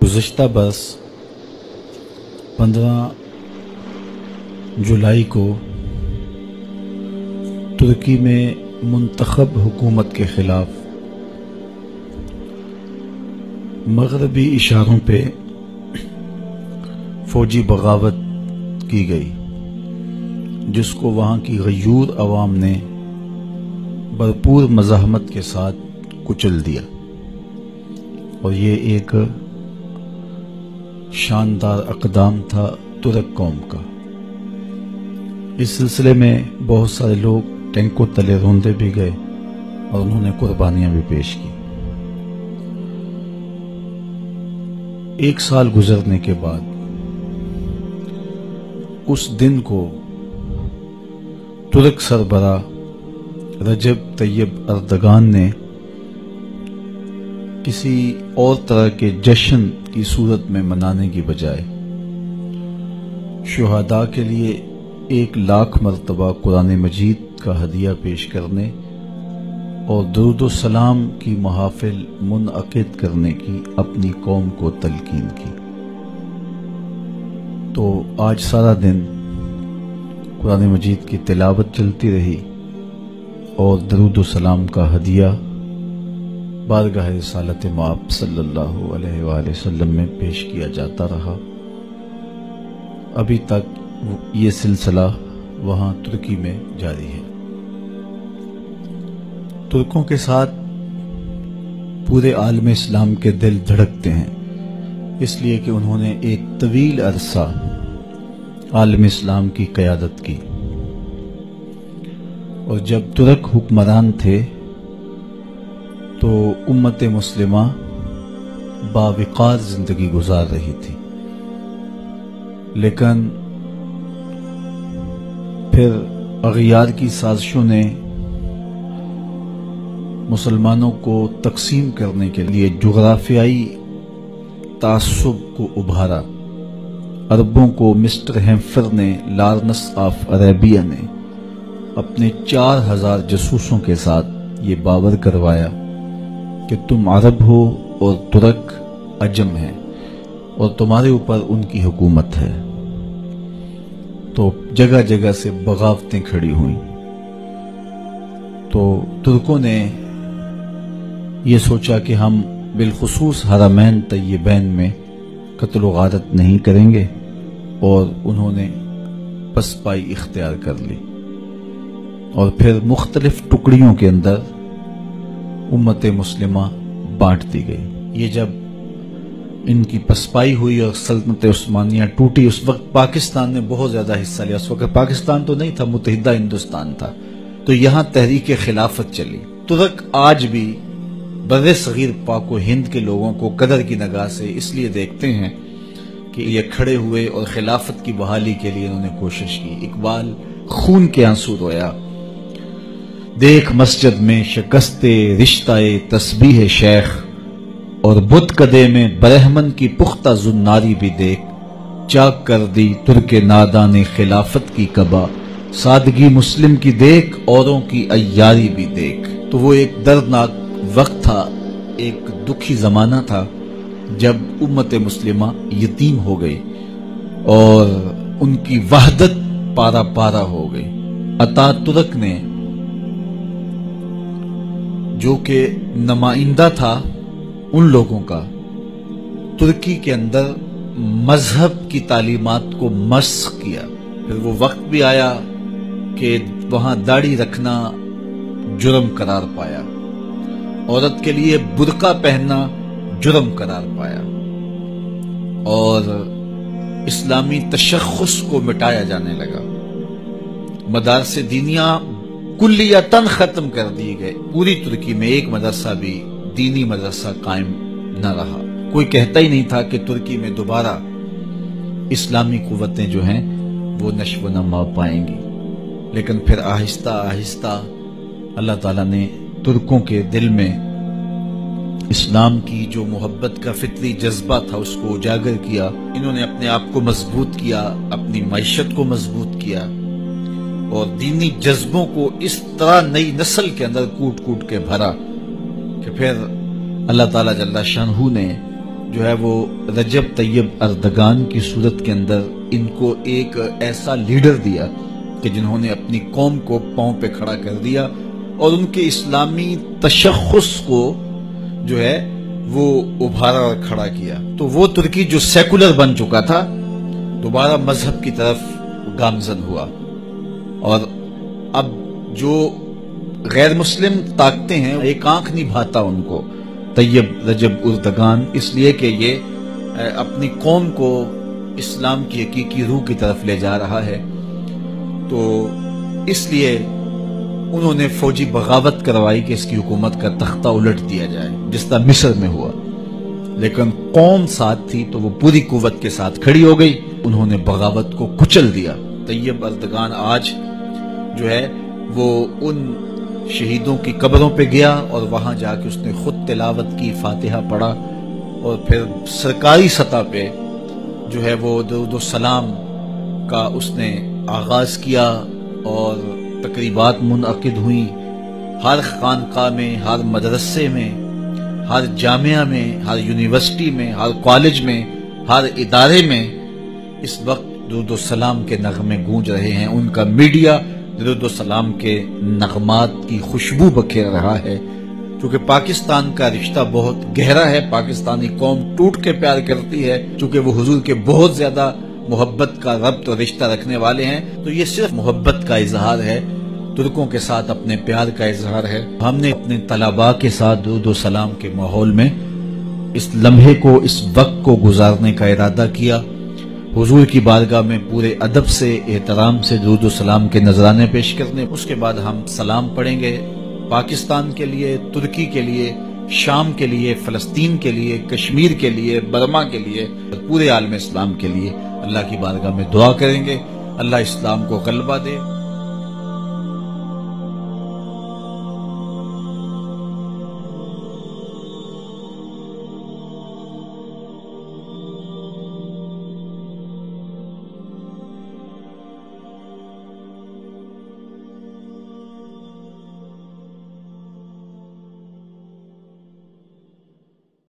گزشتہ برس 15 جولائی کو ترکی میں منتخب حکومت کے خلاف مغربی اشاروں پہ فوجی بغاوت کی گئی، جس کو وہاں کی غیور عوام نے بھرپور مزاحمت کے ساتھ کچل دیا، اور یہ ایک شاندار اقدام تھا ترک قوم کا۔ اس سلسلے میں بہت سارے لوگ ٹینکوں تلے روندے بھی گئے اور انہوں نے قربانیاں بھی پیش کی۔ ایک سال گزرنے کے بعد اس دن کو ترک سربراہ رجب طیب اردگان نے کسی اور طرح کے جشن کی صورت میں منانے کی بجائے شہداء کے لیے 1,00,000 مرتبہ قرآن مجید کا ہدیہ پیش کرنے اور درود و سلام کی محافل منعقد کرنے کی اپنی قوم کو تلقین کی۔ تو آج سارا دن قرآن مجید کی تلاوت چلتی رہی اور درود و سلام کا ہدیہ بارگاہ رسالت مآب صلی اللہ علیہ وآلہ وسلم میں پیش کیا جاتا رہا۔ ابھی تک یہ سلسلہ وہاں ترکی میں جاری ہے۔ ترکوں کے ساتھ پورے عالم اسلام کے دل دھڑکتے ہیں، اس لیے کہ انہوں نے ایک طویل عرصہ عالم اسلام کی قیادت کی، اور جب ترک حکمران تھے تو امت مسلمہ باوقار زندگی گزار رہی تھی، لیکن پھر اغیار کی سازشوں نے مسلمانوں کو تقسیم کرنے کے لیے جغرافیائی تعصب کو ابھارا۔ عربوں کو مسٹر ہیمفر نے، لارنس آف عربیہ نے اپنے 4,000 جاسوسوں کے ساتھ یہ باور کروایا کہ تم عرب ہو اور ترک عجم ہیں اور تمہارے اوپر ان کی حکومت ہے۔ تو جگہ جگہ سے بغاوتیں کھڑی ہوئیں۔ تو ترکوں نے یہ سوچا کہ ہم بالخصوص حرمین طیبین میں قتل و غارت نہیں کریں گے، اور انہوں نے پسپائی اختیار کر لی، اور پھر مختلف ٹکڑیوں کے اندر امت مسلمہ بانٹ دی گئی۔ یہ جب ان کی پسپائی ہوئی اور سلطنت عثمانیہ ٹوٹی، اس وقت پاکستان نے بہت زیادہ حصہ لیا۔ اس وقت پاکستان تو نہیں تھا، متحدہ ہندوستان تھا، تو یہاں تحریک خلافت چلی۔ ترک آج بھی بر صغیر پاک و ہند کے لوگوں کو قدر کی نگاہ سے اس لیے دیکھتے ہیں کہ یہ کھڑے ہوئے اور خلافت کی بحالی کے لیے انہوں نے کوشش کی۔ اقبال خون کے آنسو رویا، دیکھ مسجد میں شکست رشتہ تسبیح شیخ، اور بت کدے میں برہمن کی پختہ زناری بھی دیکھ، چاک کر دی ترک نادان خلافت کی قبا، سادگی مسلم کی دیکھ اوروں کی عیاری بھی دیکھ۔ تو وہ ایک دردناک وقت تھا، ایک دکھی زمانہ تھا جب امت مسلمہ یتیم ہو گئی اور ان کی وحدت پارا پارا ہو گئی۔ اتا ترک نے، جو کہ نمائندہ تھا ان لوگوں کا، ترکی کے اندر مذہب کی تعلیمات کو مسخ کیا۔ پھر وہ وقت بھی آیا کہ وہاں داڑھی رکھنا جرم قرار پایا، عورت کے لیے برقع پہننا جرم قرار پایا، اور اسلامی تشخص کو مٹایا جانے لگا۔ مدارس دینیہ کلیتاً ختم کر دیے گئے۔ پوری ترکی میں ایک مدرسہ بھی دینی مدرسہ قائم نہ رہا۔ کوئی کہتا ہی نہیں تھا کہ ترکی میں دوبارہ اسلامی قوتیں جو ہیں وہ نشو و نما پائیں گی۔ لیکن پھر آہستہ آہستہ اللہ تعالیٰ نے ترکوں کے دل میں اسلام کی جو محبت کا فطری جذبہ تھا اس کو اجاگر کیا۔ انہوں نے اپنے آپ کو مضبوط کیا، اپنی معیشت کو مضبوط کیا، اور دینی جذبوں کو اس طرح نئی نسل کے اندر کوٹ کوٹ کے بھرا کہ پھر اللہ تعالیٰ جل شانہ نے جو ہے وہ رجب طیب اردگان کی صورت کے اندر ان کو ایک ایسا لیڈر دیا کہ جنہوں نے اپنی قوم کو پاؤں پہ کھڑا کر دیا اور ان کے اسلامی تشخص کو جو ہے وہ ابھارا اور کھڑا کیا. تو وہ ترکی جو سیکولر بن چکا تھا دوبارہ مذہب کی طرف گامزن ہوا، اور اب جو غیر مسلم طاقتیں ہیں ایک آنکھ نہیں بھاتا ان کو طیب رجب اردگان، اس لیے کہ یہ اپنی قوم کو اسلام کی حقیقی روح کی طرف لے جا رہا ہے. تو اس لیے انہوں نے فوجی بغاوت کروائی کہ اس کی حکومت کا تختہ الٹ دیا جائے، جس طرح مصر میں ہوا. لیکن قوم ساتھ تھی تو وہ پوری قوت کے ساتھ کھڑی ہو گئی، انہوں نے بغاوت کو کچل دیا. طیب اردگان آج جو ہے وہ ان شہیدوں کی قبروں پہ گیا اور وہاں جا کے اس نے خود تلاوت کی، فاتحہ پڑھا، اور پھر سرکاری سطح پہ جو ہے وہ درود و سلام کا اس نے آغاز کیا اور تقریبات منعقد ہوئیں. ہر خانقاہ میں، ہر مدرسے میں، ہر جامعہ میں، ہر یونیورسٹی میں، ہر کالج میں، ہر ادارے میں اس وقت درود و سلام کے نغمے گونج رہے ہیں. ان کا میڈیا درود و سلام کے نغمات کی خوشبو بکھیر رہا ہے. چونکہ پاکستان کا رشتہ بہت گہرا ہے، پاکستانی قوم ٹوٹ کے پیار کرتی ہے، چونکہ وہ حضور کے بہت زیادہ محبت کا ربط اور رشتہ رکھنے والے ہیں. تو یہ صرف محبت کا اظہار ہے، ترکوں کے ساتھ اپنے پیار کا اظہار ہے. ہم نے اپنے طلباء کے ساتھ درود و سلام کے ماحول میں اس لمحے کو، اس وقت کو گزارنے کا ارادہ کیا. حضور کی بارگاہ میں پورے ادب سے، احترام سے درود و سلام کے نذرانے پیش کرنے، اس کے بعد ہم سلام پڑھیں گے پاکستان کے لیے، ترکی کے لیے، شام کے لیے، فلسطین کے لیے، کشمیر کے لیے، برما کے لیے، پورے عالم اسلام کے لیے اللہ کی بارگاہ میں دعا کریں گے. اللہ اسلام کو غلبہ دے.